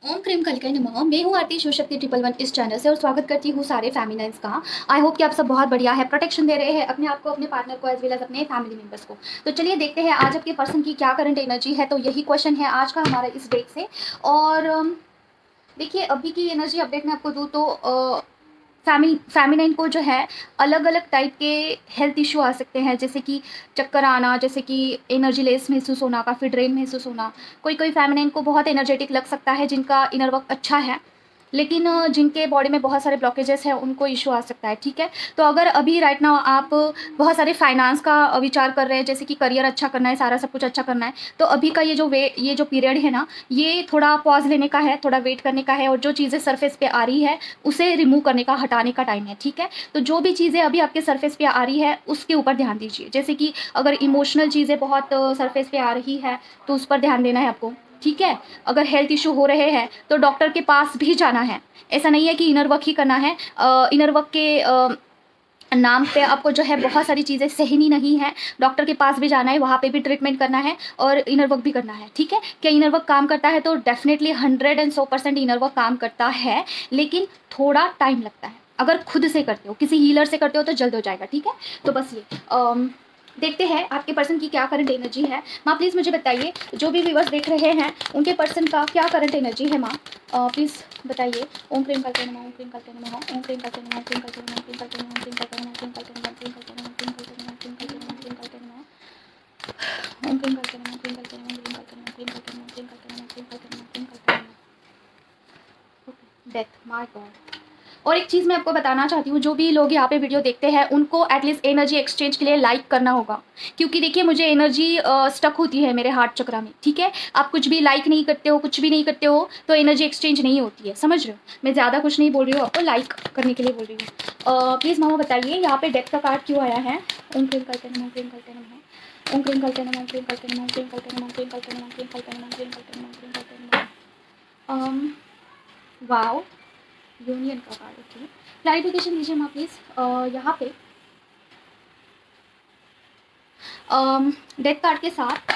ओम cream कलिकाई नमः। मैं हूँ आरती शिवशक्ति 111 इस चैनल से और स्वागत करती हूँ सारे फैमिनाइंस का। आई होप कि आप सब बहुत बढ़िया है, प्रोटेक्शन दे रहे हैं अपने आप को, अपने पार्टनर को, एज वेल एज अपने फैमिली मेंबर्स को। तो चलिए देखते हैं आज आपके पर्सन की क्या करंट एनर्जी है। तो यही क्वेश्चन है आज का हमारा इस डेट से। और देखिए अभी की एनर्जी अपडेट मैं आपको दूँ तो फेमिनाइन को जो है अलग अलग टाइप के हेल्थ इशू आ सकते हैं, जैसे कि चक्कर आना, जैसे कि एनर्जी लेस महसूस होना, काफ़ी ड्रेन महसूस होना। कोई कोई फेमिनाइन को बहुत एनर्जेटिक लग सकता है जिनका इनर वर्क अच्छा है, लेकिन जिनके बॉडी में बहुत सारे ब्लॉकेजेस हैं उनको इशू आ सकता है। ठीक है, तो अगर अभी राइट नाउ आप बहुत सारे फाइनेंस का विचार कर रहे हैं, जैसे कि करियर अच्छा करना है, सारा सब कुछ अच्छा करना है, तो अभी का ये जो पीरियड है ना, ये थोड़ा पॉज लेने का है, थोड़ा वेट करने का है, और जो चीज़ें सरफेस पे आ रही है उसे रिमूव करने का, हटाने का टाइम है। ठीक है, तो जो भी चीज़ें अभी आपके सरफेस पे आ रही है उसके ऊपर ध्यान दीजिए। जैसे कि अगर इमोशनल चीज़ें बहुत सरफेस पे आ रही है तो उस पर ध्यान देना है आपको। ठीक है, अगर हेल्थ इशू हो रहे हैं तो डॉक्टर के पास भी जाना है। ऐसा नहीं है कि इनर वर्क ही करना है। इनर वर्क के नाम पे आपको जो है बहुत सारी चीज़ें सहनी नहीं है, डॉक्टर के पास भी जाना है, वहाँ पे भी ट्रीटमेंट करना है और इनर वर्क भी करना है। ठीक है, क्या इनर वर्क काम करता है? तो डेफिनेटली 100% इनर वर्क काम करता है, लेकिन थोड़ा टाइम लगता है। अगर खुद से करते हो, किसी हीलर से करते हो तो जल्द हो जाएगा। ठीक है, तो बस ये देखते हैं आपके पर्सन की क्या करंट एनर्जी है। माँ प्लीज़ मुझे बताइए, जो भी व्यूअर्स देख रहे हैं उनके पर्सन का क्या करंट एनर्जी है माँ, प्लीज़ बताइए। ओम क्रीम करते नमः, ओम क्रीम करते नमः, ओम क्रीम करते नमः, ओम क्रीम करते नमः, ओम क्रीम करते नमः, ओम क्रीम करते नमः, ओम क्रीम करते नमः, ओम क्रीम करते नमः, ओम क्रीम करते नमः, ओम क्रीम करते नमः, ओम क्रीम करते नमः, ओम क्रीम करते नमः, ओम क्रीम करते नमः, ओम क्रीम करते नमः, ओम क्रीम करते नमः, ओम क्रीम करते नमः, ओम क्रीम करते नमः, ओम क्रीम करते नमः। Death, my God. और एक चीज़ मैं आपको बताना चाहती हूँ, जो भी लोग यहाँ पे वीडियो देखते हैं उनको एटलीस्ट एनर्जी एक्सचेंज के लिए लाइक करना होगा, क्योंकि देखिए मुझे एनर्जी स्टक होती है मेरे हार्ट चक्रा में। ठीक है, आप कुछ भी लाइक नहीं करते हो, कुछ भी नहीं करते हो, तो एनर्जी एक्सचेंज नहीं होती है, समझ रहे हो? मैं ज़्यादा कुछ नहीं बोल रही हूँ, आपको लाइक करने के लिए बोल रही हूँ। प्लीज़ मामा बताइए यहाँ पे डेथ का कार्ड क्यों आया है। ओम क्रीम करते नमः, ओम क्रीम करते नमः, ओम क्रीम करते नमः, ओम क्रीम करते नमः, ओम क्रीम करते नमः, ओम क्रीम करते नमः, ओम क्रीम करते नमः, ओम क्रीम करते नमः, ओम क्रीम करते नमः। वाओ, यूनियन का कार्ड। ओके, क्लैरिफिकेशन दीजिए माँ प्लीज़। यहाँ पे डेथ कार्ड के साथ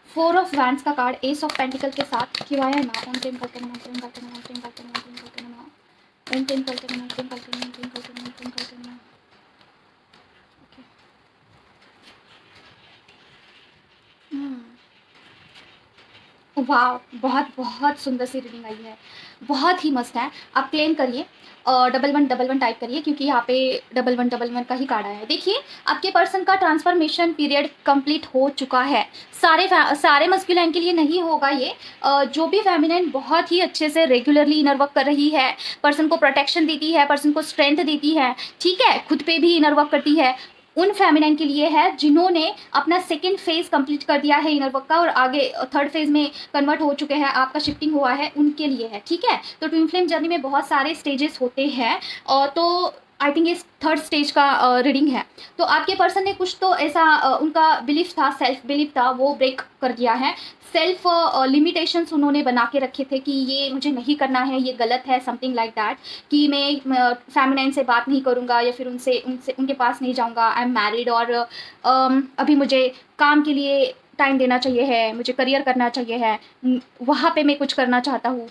4 ऑफ वैंड्स का कार्ड, एस ऑफ पेंटिकल के साथ क्यों आया है माँ। ओम क्रीम करते नमः, ओम क्रीम करते नमः, ओम क्रीम करते नमः, ओम क्रीम करते नमः, ओम क्रीम करते नमः, ओम क्रीम करते नमः, ओम क्रीम करते नमः, ओम क्रीम करते नमः। ओके, वाह, बहुत बहुत सुंदर सी रीडिंग आई है, बहुत ही मस्त है। आप क्लेम करिए, 1111 टाइप करिए, क्योंकि यहाँ पे 1111 का ही कार्ड आया है। देखिए आपके पर्सन का ट्रांसफॉर्मेशन पीरियड कंप्लीट हो चुका है। सारे मस्कुलाइन के लिए नहीं होगा ये। जो भी फेमिनाइन बहुत ही अच्छे से रेगुलरली इनर वर्क कर रही है, पर्सन को प्रोटेक्शन देती है, पर्सन को स्ट्रेंथ देती है, ठीक है, खुद पे भी इनर वर्क करती है, उन फेमिनाइन के लिए है जिन्होंने अपना सेकेंड फेज कंप्लीट कर दिया है इनर वर्क का और आगे थर्ड फेज में कन्वर्ट हो चुके हैं, आपका शिफ्टिंग हुआ है, उनके लिए है। ठीक है, तो ट्विन फ्लेम जर्नी में बहुत सारे स्टेजेस होते हैं, और तो आई थिंक ये थर्ड स्टेज का रीडिंग है। तो आपके पर्सन ने कुछ तो ऐसा उनका बिलीफ था, सेल्फ बिलीफ था, वो ब्रेक कर दिया है। सेल्फ लिमिटेशंस उन्होंने बना के रखे थे कि ये मुझे नहीं करना है, ये गलत है, समथिंग लाइक दैट, कि मैं फेमिनाइन से बात नहीं करूँगा या फिर उनसे उनसे उनके पास नहीं जाऊँगा, आई एम मैरिड, और अभी मुझे काम के लिए टाइम देना चाहिए है, मुझे करियर करना चाहिए है, वहाँ पे मैं कुछ करना चाहता हूँ।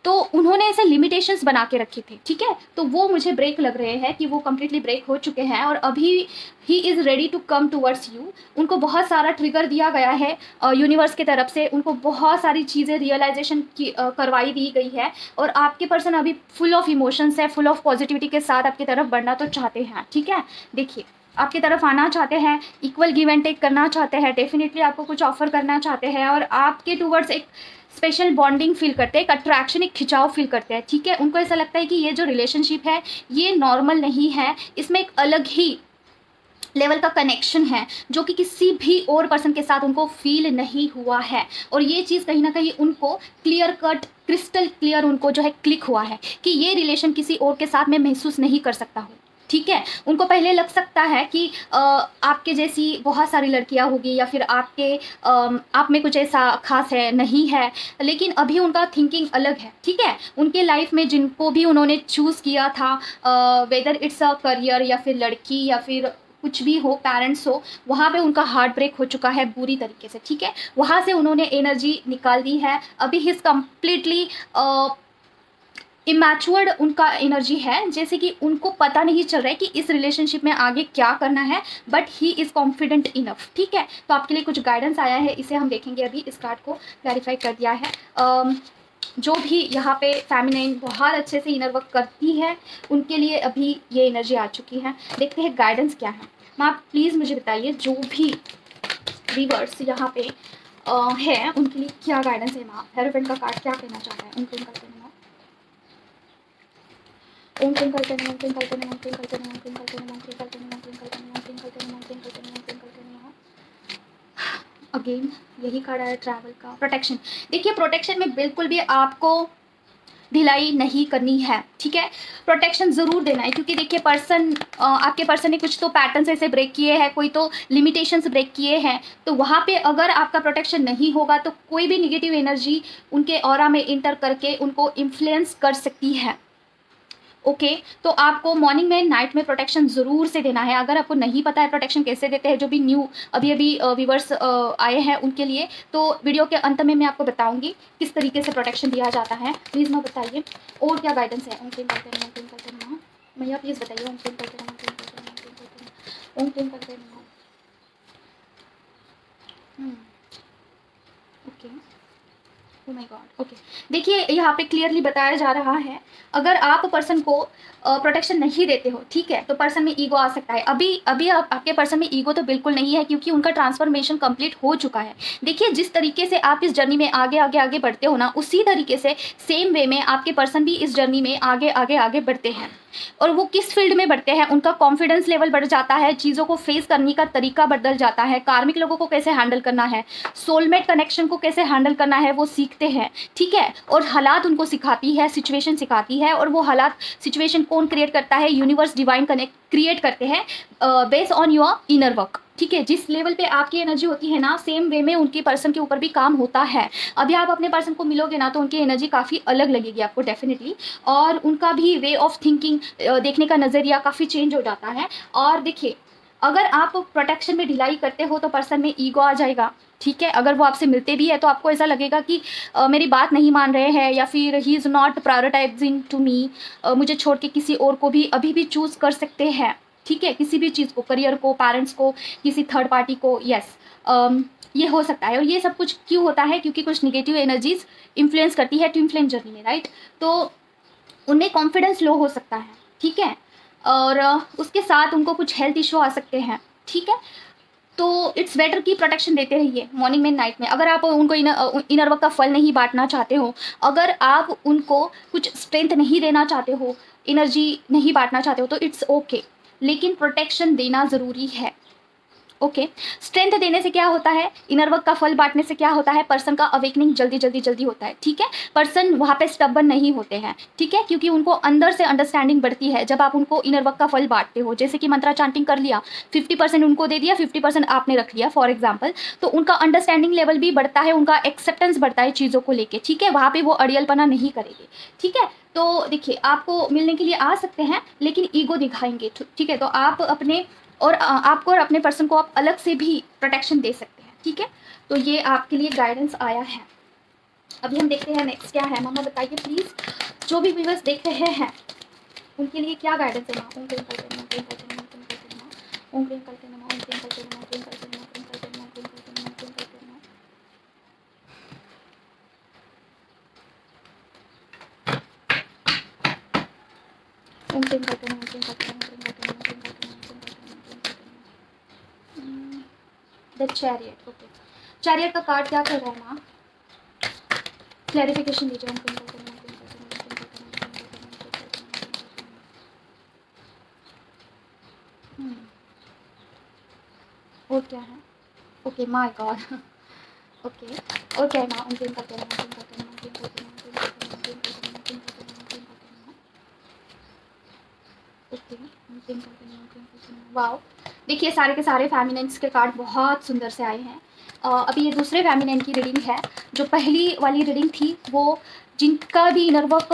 तो उन्होंने ऐसे लिमिटेशंस बना के रखे थे। ठीक है, तो वो मुझे ब्रेक लग रहे हैं कि वो कम्प्लीटली ब्रेक हो चुके हैं और अभी he is ready to come towards you. उनको बहुत सारा ट्रिगर दिया गया है यूनिवर्स की तरफ से, उनको बहुत सारी चीज़ें रियलाइजेशन की करवाई दी गई है, और आपके पर्सन अभी फुल ऑफ इमोशंस है, फुल ऑफ पॉजिटिविटी के साथ आपकी तरफ बढ़ना तो चाहते हैं। ठीक है, देखिए आपकी तरफ आना चाहते हैं, इक्वल गिव एंड टेक करना चाहते हैं, डेफिनेटली आपको कुछ ऑफर करना चाहते हैं, और आपके टूवर्ड्स एक स्पेशल बॉन्डिंग फील करते हैं, एक अट्रैक्शन, एक खिंचाव फील करते हैं। ठीक है, उनको ऐसा लगता है कि ये जो रिलेशनशिप है ये नॉर्मल नहीं है, इसमें एक अलग ही लेवल का कनेक्शन है जो कि किसी भी और पर्सन के साथ उनको फील नहीं हुआ है, और ये चीज़ कहीं ना कहीं उनको क्लियर कट, क्रिस्टल क्लियर उनको जो है क्लिक हुआ है कि ये रिलेशन किसी और के साथ मैं महसूस नहीं कर सकता हूँ। ठीक है, उनको पहले लग सकता है कि आपके जैसी बहुत सारी लड़कियां होगी या फिर आप में कुछ ऐसा खास है, नहीं है, लेकिन अभी उनका थिंकिंग अलग है। ठीक है, उनके लाइफ में जिनको भी उन्होंने चूज़ किया था, वेदर इट्स अ करियर या फिर लड़की या फिर कुछ भी हो, पेरेंट्स हो, वहाँ पे उनका हार्ट ब्रेक हो चुका है बुरी तरीके से, ठीक है। वहाँ से उन्होंने एनर्जी निकाल दी है। अभी ही इज़ कम्प्लीटली इमैच्योर्ड उनका एनर्जी है, जैसे कि उनको पता नहीं चल रहा है कि इस रिलेशनशिप में आगे क्या करना है, but he is confident enough, ठीक है। तो आपके लिए कुछ गाइडेंस आया है, इसे हम देखेंगे। अभी इस कार्ड को क्लैरिफाई कर दिया है। जो भी यहाँ पे फेमिनाइन बहुत अच्छे से इनर वर्क करती है, उनके लिए अभी ये एनर्जी आ चुकी है। देखते हैं गाइडेंस क्या है। मैम आप प्लीज़ मुझे बताइए, जो भी व्यूअर्स यहाँ पे है उनके लिए क्या गाइडेंस है। मैम हेरोफेंट का कार्ड क्या कहना चाहता है उनको, करते हैं। ओम क्लीं करते हैं, ओम क्लीं करते हैं, ओम क्लीं करते हैं, ओम क्लीं करते हैं, ओम क्लीं करते हैं, ओम क्लीं करते हैं, ओम क्लीं करते हैं, ओम क्लीं करते हैं, ओम क्लीं करते हैं। अगेन यही कार्ड है ट्रैवल का, प्रोटेक्शन। देखिए प्रोटेक्शन में बिल्कुल भी आपको ढिलाई नहीं करनी है, ठीक है। प्रोटेक्शन ज़रूर देना है, क्योंकि देखिए पर्सन, आपके पर्सन ने कुछ तो पैटर्न्स ऐसे ब्रेक किए हैं, कोई तो लिमिटेशंस ब्रेक किए हैं। तो वहाँ पे अगर आपका प्रोटेक्शन नहीं होगा तो कोई भी नेगेटिव एनर्जी उनके ऑरा में इंटर करके उनको इन्फ्लुएंस कर सकती है। ओके तो आपको मॉर्निंग में, नाइट में प्रोटेक्शन ज़रूर से देना है। अगर आपको नहीं पता है प्रोटेक्शन कैसे देते हैं, जो भी न्यू अभी व्यूवर्स आए हैं उनके लिए, तो वीडियो के अंत में मैं आपको बताऊंगी किस तरीके से प्रोटेक्शन दिया जाता है। प्लीज़ मैं बताइए और क्या गाइडेंस है। ओम क्लीं करते हैं, ओम क्लीं करते हैं। भैया प्लीज़ बताइए, ओम क्लीं करते हैं, ओम क्लीं करते हैं, ओम क्लीं करते हैं, ओम क्लीं करते हैं। Okay, oh my God. Okay देखिए यहाँ पे क्लियरली बताया जा रहा है, अगर आप पर्सन को प्रोटेक्शन नहीं देते हो, ठीक है, तो पर्सन में ईगो आ सकता है। अभी अभी आपके पर्सन में ईगो तो बिल्कुल नहीं है, क्योंकि उनका ट्रांसफॉर्मेशन कंप्लीट हो चुका है। देखिए जिस तरीके से आप इस जर्नी में आगे आगे आगे बढ़ते हो ना, उसी तरीके से सेम वे में आपके पर्सन भी इस जर्नी में आगे आगे आगे बढ़ते हैं। और वो किस फील्ड में बढ़ते हैं, उनका कॉन्फिडेंस लेवल बढ़ जाता है, चीज़ों को फेस करने का तरीका बदल जाता है, कार्मिक लोगों को कैसे हैंडल करना है, सोलमेट कनेक्शन को कैसे हैंडल करना है वो सीखते हैं, ठीक है। और हालात उनको सिखाती है, सिचुएशन सिखाती है, और वो हालात सिचुएशन कौन क्रिएट करता है, यूनिवर्स डिवाइन कनेक्ट क्रिएट करते हैं based on your inner work, ठीक है। जिस लेवल पे आपकी एनर्जी होती है ना, सेम वे में उनकी पर्सन के ऊपर भी काम होता है। अभी आप अपने पर्सन को मिलोगे ना, तो उनकी एनर्जी काफ़ी अलग लगेगी आपको डेफिनेटली, और उनका भी वे ऑफ थिंकिंग, देखने का नज़रिया काफ़ी चेंज हो जाता है। और देखिए अगर आप प्रोटेक्शन में ढिलाई करते हो तो पर्सन में ईगो आ जाएगा, ठीक है। अगर वो आपसे मिलते भी है तो आपको ऐसा लगेगा कि मेरी बात नहीं मान रहे हैं, या फिर he is not prioritising to me, मुझे छोड़ के किसी और को भी अभी भी चूज़ कर सकते हैं, ठीक है। किसी भी चीज़ को, करियर को, पेरेंट्स को, किसी थर्ड पार्टी को, यस ये हो सकता है। और ये सब कुछ क्यों होता है, क्योंकि कुछ निगेटिव एनर्जीज इन्फ्लुएंस करती है ट्विन फ्लेम जर्नी में, राइट। तो उनमें कॉन्फिडेंस लो हो सकता है, ठीक है। और उसके साथ उनको कुछ हेल्थ इशू आ सकते हैं, ठीक है। तो इट्स बेटर कि प्रोटेक्शन देते रहिए मॉर्निंग में, नाइट में। अगर आप उनको इनर वर्क का फल नहीं बांटना चाहते हो, अगर आप उनको कुछ स्ट्रेंथ नहीं देना चाहते हो, एनर्जी नहीं बांटना चाहते हो, तो इट्स ओके, लेकिन प्रोटेक्शन देना ज़रूरी है। ओके स्ट्रेंथ देने से क्या होता है, इनर वर्क का फल बांटने से क्या होता है, पर्सन का अवेकनिंग जल्दी जल्दी जल्दी होता है, ठीक है। पर्सन वहाँ पे स्टबन नहीं होते हैं, ठीक है, क्योंकि उनको अंदर से अंडरस्टैंडिंग बढ़ती है जब आप उनको इनर वर्क का फल बांटते हो। जैसे कि मंत्रा चांटिंग कर लिया, 50% उनको दे दिया, 50% आपने रख लिया फॉर एग्जाम्पल, तो उनका अंडरस्टैंडिंग लेवल भी बढ़ता है, उनका एक्सेप्टेंस बढ़ता है चीज़ों को लेके, ठीक है। वहाँ पर वो अड़ियलपना नहीं करेंगे, ठीक है। तो देखिए आपको मिलने के लिए आ सकते हैं, लेकिन ईगो दिखाएंगे, ठीक है। तो आप अपने और आपको और अपने पर्सन को आप अलग से भी प्रोटेक्शन दे सकते हैं, ठीक है। तो ये आपके लिए गाइडेंस आया है। अभी हम देखते हैं नेक्स्ट क्या है। मामा बताइए प्लीज़, जो भी व्यूअर्स देख रहे हैं उनके लिए क्या गाइडेंस है। ओम क्लीं करते हैं, ओम क्लीं करते हैं, ओम क्लीं करते हैं, ओम क्लीं करते हैं, ओम क्लीं करते हैं, ओम क्लीं करते हैं, ओम क्लीं करते हैं, ओम क्लीं करते हैं, ओम क्लीं करते हैं। ओम क्लीं करते हैं, ओम क्लीं करते हैं, ओम क्लीं करते हैं, ओम क्लीं करते हैं, ओम क्लीं करते हैं, ओम क्लीं करते हैं। The chariot, okay. चैरियट का कार्ड क्या कर रहा है माँ, क्लैरिफिकेशन दीजिए। ओम क्लीं करते हैं, ओम क्लीं करते हैं, ओम क्लीं करते हैं, ओम क्लीं करते हैं, ओम क्लीं करते हैं, ओम क्लीं करते हैं। और क्या है, ओके माय गॉड, ओके। और क्या है माँ, ओम क्लीं करते हैं, ओम क्लीं करते हैं, ओम क्लीं करते हैं, ओम क्लीं करते हैं, ओम क्लीं करते हैं, ओम क्लीं करते हैं, ओम क्लीं करते हैं। ओके ओम क्लीं करते हैं, ओम क्लीं करते हैं। वाओ, देखिए सारे के सारे फेमिनेंस के कार्ड बहुत सुंदर से आए हैं। अभी ये दूसरे फेमिनेन की रीडिंग है। जो पहली वाली रीडिंग थी वो जिनका भी इनर वर्क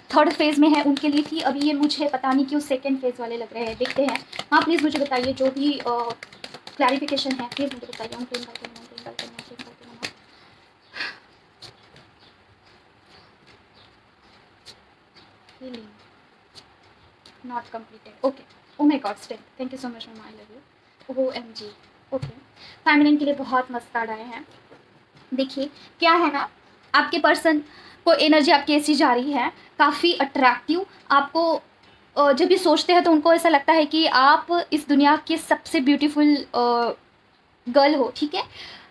थर्ड फेज़ में है उनके लिए थी, अभी ये मुझे पता नहीं क्यों सेकंड फेज़ वाले लग रहे हैं, देखते हैं। हाँ प्लीज़ मुझे बताइए, जो भी क्लैरिफिकेशन है प्लीज़ मुझे बताइए। हम क्लेम करते हैं, क्लेम करते हैं, क्लेम करते हैं। Healing not completed, okay. Oh my God step, thank you so much ma'am, I love you. OMG, okay. Feminine के लिए बहुत मस्त कार्ड आए हैं। देखिए क्या है ना, आपके पर्सन को एनर्जी आपकी ऐसी जा रही है, काफ़ी अट्रैक्टिव। आपको जब भी सोचते हैं तो उनको ऐसा लगता है कि आप इस दुनिया के सबसे ब्यूटीफुल गर्ल हो, ठीक है।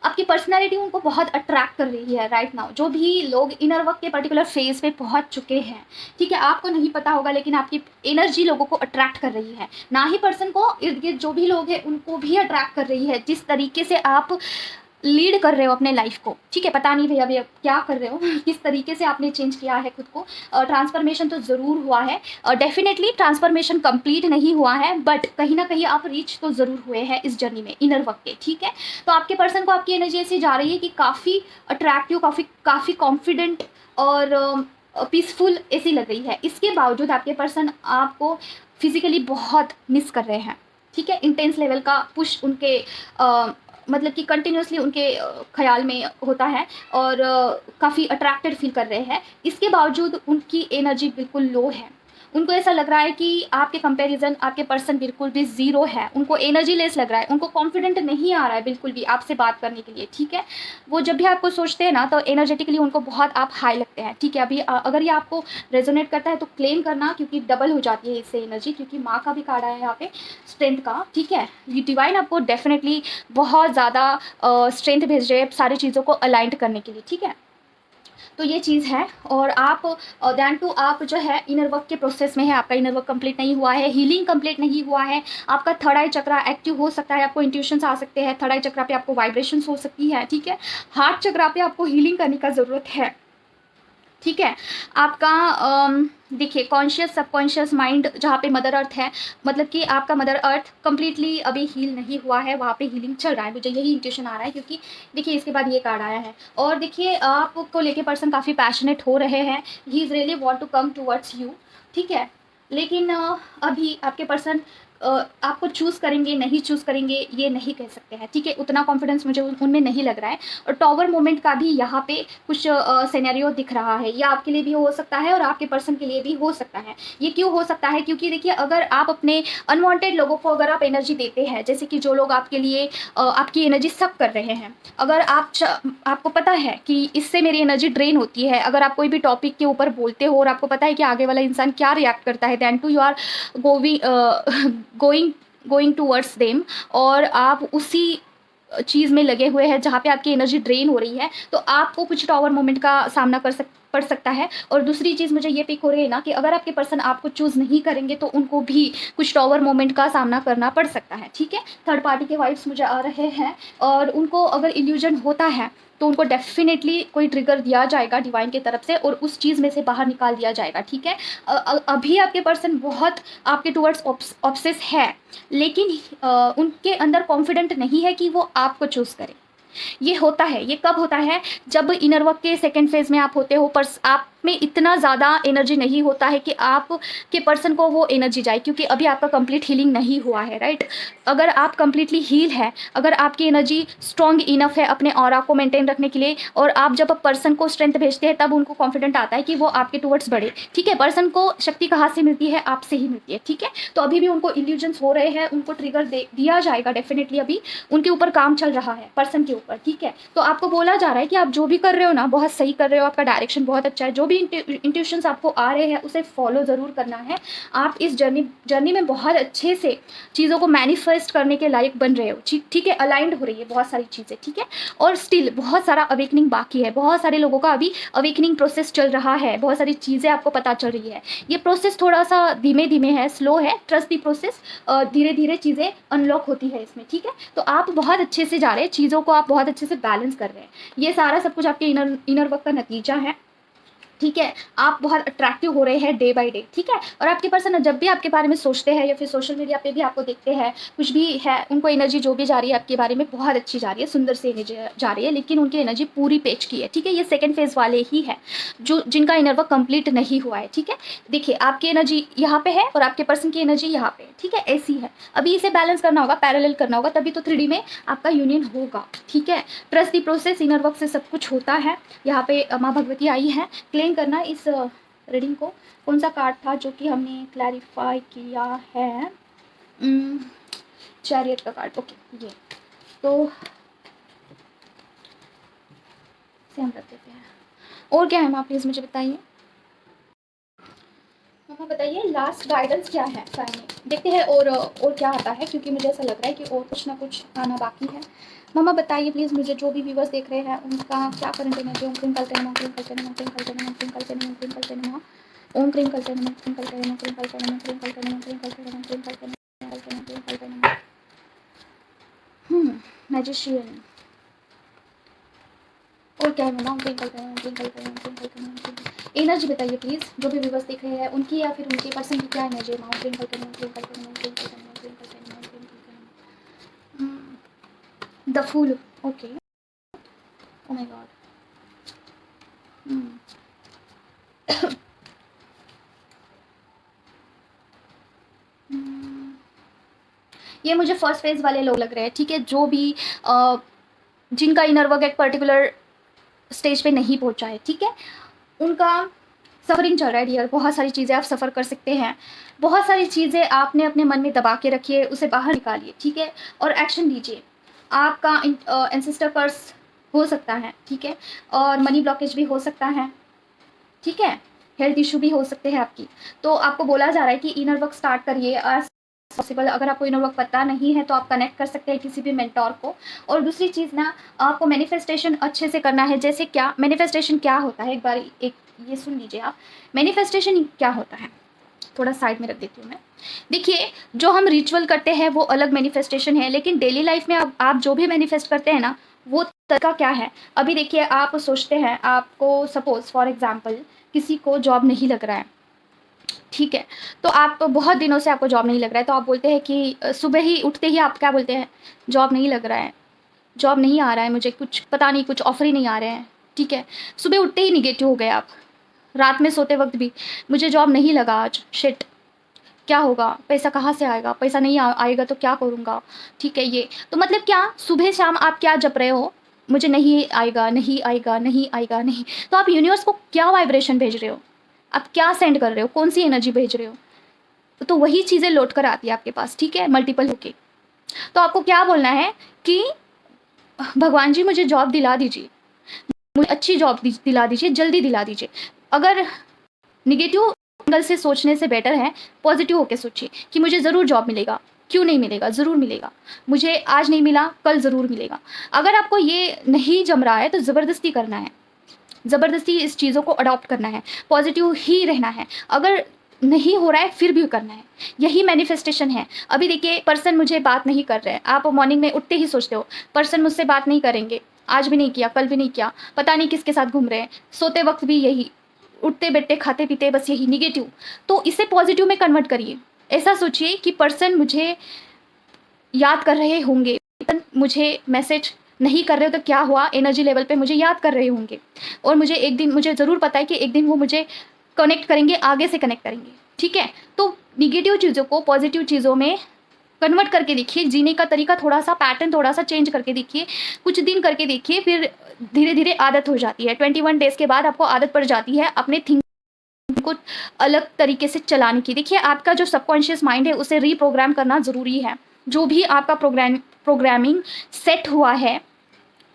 आपकी पर्सनैलिटी उनको बहुत अट्रैक्ट कर रही है राइट नाउ। जो भी लोग इनर वर्क के पर्टिकुलर फेज पे पहुंच चुके हैं, ठीक है, आपको नहीं पता होगा लेकिन आपकी एनर्जी लोगों को अट्रैक्ट कर रही है। ना ही पर्सन को, इर्द गिर्द जो भी लोग हैं उनको भी अट्रैक्ट कर रही है, जिस तरीके से आप लीड कर रहे हो अपने लाइफ को, ठीक है। पता नहीं भैया अभी आप क्या कर रहे हो किस तरीके से आपने चेंज किया है खुद को। ट्रांसफॉर्मेशन तो ज़रूर हुआ है, डेफिनेटली ट्रांसफॉर्मेशन कंप्लीट नहीं हुआ है, बट कहीं ना कहीं आप रीच तो ज़रूर हुए हैं इस जर्नी में इनर वर्क के, ठीक है। तो आपके पर्सन को आपकी एनर्जी ऐसी जा रही है कि काफ़ी अट्रैक्टिव, काफ़ी कॉन्फिडेंट और पीसफुल ऐसी लग रही है। इसके बावजूद आपके पर्सन आपको फिजिकली बहुत मिस कर रहे हैं, ठीक है। इंटेंस लेवल का पुश उनके मतलब कि कंटिन्यूसली उनके ख्याल में होता है और काफ़ी अट्रैक्टेड फील कर रहे हैं। इसके बावजूद उनकी एनर्जी बिल्कुल लो है। उनको ऐसा लग रहा है कि आपके कंपैरिजन आपके पर्सन बिल्कुल भी ज़ीरो है। उनको एनर्जी लेस लग रहा है, उनको कॉन्फिडेंट नहीं आ रहा है बिल्कुल भी आपसे बात करने के लिए, ठीक है। वो जब भी आपको सोचते हैं ना तो एनर्जेटिकली उनको बहुत आप हाई लगते हैं, ठीक है। अभी अगर ये आपको रेजोनेट करता है तो क्लेम करना, क्योंकि डबल हो जाती है इससे एनर्जी, क्योंकि माँ का भी कार्ड आया है यहाँ पे स्ट्रेंथ का, ठीक है। ये डिवाइन आपको डेफिनेटली बहुत ज़्यादा स्ट्रेंथ भेज रहे हैं सारी चीज़ों को अलाइंड करने के लिए, ठीक है। तो ये चीज़ है। और आप दैन टू आप जो है इनर वर्क के प्रोसेस में है, आपका इनर वर्क कंप्लीट नहीं हुआ है, हीलिंग कंप्लीट नहीं हुआ है। आपका थर्ड आई चक्रा एक्टिव हो सकता है, आपको इंट्यूशंस आ सकते हैं, थर्ड आई चक्रा पे आपको वाइब्रेशंस हो सकती है, ठीक है। हार्ट चक्रा पे आपको हीलिंग करने का ज़रूरत है, ठीक है। आपका देखिए कॉन्शियस सबकॉन्शियस माइंड जहाँ पे मदर अर्थ है, मतलब कि आपका मदर अर्थ कम्प्लीटली अभी हील नहीं हुआ है, वहाँ पे हीलिंग चल रहा है, मुझे यही इंट्यूशन आ रहा है। क्योंकि देखिए इसके बाद ये कार्ड आया है और देखिए आपको लेके पर्सन काफ़ी पैशनेट हो रहे हैं, he is really want to come towards you, ठीक है। लेकिन अभी आपके पर्सन आपको चूज़ करेंगे नहीं चूज़ करेंगे ये नहीं कह सकते हैं, ठीक है। उतना कॉन्फिडेंस मुझे उनमें नहीं लग रहा है। और टॉवर मोमेंट का भी यहाँ पे कुछ सिनेरियो दिख रहा है, ये आपके लिए भी हो सकता है और आपके पर्सन के लिए भी हो सकता है। ये क्यों हो सकता है, क्योंकि देखिए अगर आप अपने अनवांटेड लोगों को अगर आप एनर्जी देते हैं, जैसे कि जो लोग आपके लिए आपकी एनर्जी सक कर रहे हैं, अगर आपको पता है कि इससे मेरी एनर्जी ड्रेन होती है, अगर आप कोई भी टॉपिक के ऊपर बोलते हो और आपको पता है कि आगे वाला इंसान क्या रिएक्ट करता है, then to you are going towards them, और आप उसी चीज़ में लगे हुए हैं जहाँ पे आपकी एनर्जी ड्रेन हो रही है, तो आपको कुछ टॉवर मोमेंट का सामना पड़ सकता है। और दूसरी चीज़ मुझे ये पिक हो रही है ना कि अगर आपके पर्सन आपको चूज़ नहीं करेंगे तो उनको भी कुछ टॉवर मोमेंट का सामना करना पड़ सकता है, ठीक है। थर्ड पार्टी के वाइब्स मुझे आ रहे हैं और उनको अगर इल्यूजन होता है तो उनको डेफिनेटली कोई ट्रिगर दिया जाएगा डिवाइन की तरफ से और उस चीज़ में से बाहर निकाल दिया जाएगा, ठीक है। अभी आपके पर्सन बहुत आपके टूवर्ड्स ऑब्सेस है, लेकिन उनके अंदर कॉन्फिडेंट नहीं है कि वो आपको चूज़ करें। ये होता है, ये कब होता है, जब इनर वर्क के सेकेंड फेज में आप होते हो, पर आप में इतना ज़्यादा एनर्जी नहीं होता है कि आप के पर्सन को वो एनर्जी जाए, क्योंकि अभी आपका कंप्लीट हीलिंग नहीं हुआ है, राइट। अगर आप कंप्लीटली हील है, अगर आपकी एनर्जी स्ट्रॉन्ग इनफ है अपने ऑरा को मेंटेन रखने के लिए, और आप जब पर्सन को स्ट्रेंथ भेजते हैं तब उनको कॉन्फिडेंट आता है कि वो आपके टूवर्ड्स बढ़े, ठीक है। पर्सन को शक्ति कहाँ से मिलती है, आपसे ही मिलती है, ठीक है। तो अभी भी उनको इल्यूजन्स हो रहे हैं, उनको ट्रिगर दिया जाएगा डेफिनेटली, अभी उनके ऊपर काम चल रहा है पर्सन के ऊपर, ठीक है। तो आपको बोला जा रहा है कि आप जो भी कर रहे हो ना बहुत सही कर रहे हो, आपका डायरेक्शन बहुत अच्छा है, जो भी इंट्यूशंस आपको आ रहे हैं उसे फॉलो ज़रूर करना है। आप इस जर्नी में बहुत अच्छे से चीज़ों को मैनिफेस्ट करने के लायक बन रहे हो, ठीक है। अलाइंड हो रही है बहुत सारी चीज़ें, ठीक है। और स्टिल बहुत सारा अवेकनिंग बाकी है, बहुत सारे लोगों का अभी अवेकनिंग प्रोसेस चल रहा है, बहुत सारी चीज़ें आपको पता चल रही है। ये प्रोसेस थोड़ा सा धीमे धीमे है, स्लो है, ट्रस्ट दी प्रोसेस, धीरे धीरे चीज़ें अनलॉक होती है इसमें, ठीक है। तो आप बहुत अच्छे से जा रहे हैं, चीज़ों को आप बहुत अच्छे से बैलेंस कर रहे हैं। ये सारा सब कुछ आपके इनर वर्क का नतीजा है। ठीक है, आप बहुत अट्रैक्टिव हो रहे हैं डे बाय डे, ठीक है। और आपके पर्सन जब भी आपके बारे में सोचते हैं या फिर सोशल मीडिया पे भी आपको देखते हैं, कुछ भी है, उनको एनर्जी जो भी जा रही है आपके बारे में बहुत अच्छी जा रही है, सुंदर सी एनर्जी जा रही है, लेकिन उनकी एनर्जी पूरी पेच की है, ठीक है। ये सेकंड फेज वाले ही है जो जिनका इनर वर्क कंप्लीट नहीं हुआ है, ठीक है। देखिए आपकी एनर्जी यहाँ पे है और आपके पर्सन की एनर्जी यहाँ पे, ठीक है, ऐसी है। अभी इसे बैलेंस करना होगा, पैरेलल करना होगा, तभी तो 3D में आपका यूनियन होगा, ठीक है। Trust the process, inner work से सब कुछ होता है। यहाँ पे माँ भगवती आई है। क्लेम करना इस रीडिंग को। कौन सा कार्ड था जो कि हमने क्लैरिफाई किया है? चैरियट का कार्ड, ओके। ये तो से हम रख देते हैं। और क्या है माँ, प्लीज़ मुझे बताइए। मामा बताइए लास्ट गाइडेंस क्या है फाइनल, देखते हैं और क्या आता है, क्योंकि मुझे ऐसा लग रहा है कि और कुछ ना कुछ आना बाकी है। मामा बताइए प्लीज़ मुझे, जो भी व्यूवर्स देख रहे हैं उनका क्या करंट एनर्जी। ओम क्रीम कलते नमः, क्रीम कलते नमः, क्रीम कलते नमः, क्रीम कलते नमः, क्रीम कलते नमः, ओम क्रीम कलते नमः, क्रीम कलते नमः, क्रीम कलते नमः, क्रीम कलते नमः, क्रीम कलते नमः, क्रीम कलते नमः, क्रीम कलते नमः। मैजिशियन। और क्या है मामा? ओम क्रीम कलते नमः, क्रीम कलते नमः, क्रीम कलते नमः, क्रीम। एनर्जी बताइए प्लीज़, जो भी व्यूवर्स देख रहे हैं उनकी या फिर उनके पर्सन की क्या एनर्जी है। माउंट क्रीम कलते नमः, क्रीम कलते नमः, क्रीम कलते नमः, क्रीम कलते नमः, क्रीम कलते नमः। The fool, okay. Oh my God. ये मुझे फर्स्ट फेज वाले लोग लग रहे हैं, ठीक है, जो भी जिनका इनर वर्क एक पर्टिकुलर स्टेज पे नहीं पहुंचा है, ठीक है, उनका सफरिंग चल रहा है डियर। बहुत सारी चीज़ें आप सफ़र कर सकते हैं, बहुत सारी चीज़ें आपने अपने मन में दबा के रखी है, उसे बाहर निकालिए, ठीक है, और एक्शन लीजिए। आपका एंसेस्टर कर्स हो सकता है, ठीक है, और मनी ब्लॉकेज भी हो सकता है, ठीक है, हेल्थ इशू भी हो सकते हैं आपकी। तो आपको बोला जा रहा है कि इनर वर्क स्टार्ट करिए एज पॉसिबल। अगर आपको इनर वर्क पता नहीं है तो आप कनेक्ट कर सकते हैं किसी भी मेंटोर को। और दूसरी चीज़ ना, आपको मैनिफेस्टेशन अच्छे से करना है। जैसे क्या मैनिफेस्टेशन क्या होता है, एक बार एक ये सुन लीजिए आप। मैनिफेस्टेशन क्या होता है, थोड़ा साइड में रख देती हूँ मैं। देखिए जो हम रिचुअल करते हैं वो अलग मैनिफेस्टेशन है, लेकिन डेली लाइफ में आप जो भी मैनिफेस्ट करते हैं ना, वो तरीका क्या है। अभी देखिए आप सोचते हैं, आपको सपोज फॉर एग्जांपल किसी को जॉब नहीं लग रहा है, ठीक है, तो आप बहुत दिनों से आपको जॉब नहीं लग रहा है, तो आप बोलते हैं कि सुबह ही उठते ही आप क्या बोलते हैं, जॉब नहीं लग रहा है, जॉब नहीं आ रहा है, मुझे कुछ पता नहीं, कुछ ऑफर ही नहीं आ रहे हैं, ठीक है। सुबह उठते ही निगेटिव हो गए आप, रात में सोते वक्त भी मुझे जॉब नहीं लगा आज, शिट, क्या होगा, पैसा कहाँ से आएगा, पैसा नहीं आएगा तो क्या करूँगा, ठीक है। ये तो मतलब क्या, सुबह शाम आप क्या जप रहे हो, मुझे नहीं आएगा, नहीं आएगा, नहीं आएगा, नहीं। तो आप यूनिवर्स को क्या वाइब्रेशन भेज रहे हो, आप क्या सेंड कर रहे हो, कौन सी एनर्जी भेज रहे हो, तो वही चीज़ें लौट कर आती है आपके पास, ठीक है, मल्टीपल होके। तो आपको क्या बोलना है कि भगवान जी मुझे जॉब दिला दीजिए, मुझे अच्छी जॉब दिला दीजिए, जल्दी दिला दीजिए। अगर निगेटिव एंगल से सोचने से बेटर है पॉजिटिव होकर सोचिए कि मुझे ज़रूर जॉब मिलेगा, क्यों नहीं मिलेगा, ज़रूर मिलेगा, मुझे आज नहीं मिला कल ज़रूर मिलेगा। अगर आपको ये नहीं जम रहा है तो ज़बरदस्ती करना है, ज़बरदस्ती इस चीज़ों को अडॉप्ट करना है, पॉजिटिव ही रहना है। अगर नहीं हो रहा है फिर भी करना है, यही मैनिफेस्टेशन है। अभी देखिए पर्सन मुझे बात नहीं कर रहे हैं, आप मॉर्निंग में उठते ही सोचते हो पर्सन मुझसे बात नहीं करेंगे, आज भी नहीं किया, कल भी नहीं किया, पता नहीं किसके साथ घूम रहे हैं, सोते वक्त भी यही, उठते बैठते खाते पीते बस यही निगेटिव। तो इसे पॉजिटिव में कन्वर्ट करिए। ऐसा सोचिए कि पर्सन मुझे याद कर रहे होंगे, मुझे मैसेज नहीं कर रहे हो तो क्या हुआ, एनर्जी लेवल पे मुझे याद कर रहे होंगे, और मुझे एक दिन, मुझे ज़रूर पता है कि एक दिन वो मुझे कनेक्ट करेंगे, आगे से कनेक्ट करेंगे, ठीक है। तो निगेटिव चीज़ों को पॉजिटिव चीज़ों में कन्वर्ट करके देखिए, जीने का तरीका थोड़ा सा, पैटर्न थोड़ा सा चेंज करके देखिए, कुछ दिन करके देखिए, फिर धीरे धीरे आदत हो जाती है। 21 डेज़ के बाद आपको आदत पड़ जाती है अपने थिंक को अलग तरीके से चलाने की। देखिए आपका जो सबकॉन्शियस माइंड है उसे रीप्रोग्राम करना ज़रूरी है। जो भी आपका प्रोग्रामिंग सेट हुआ है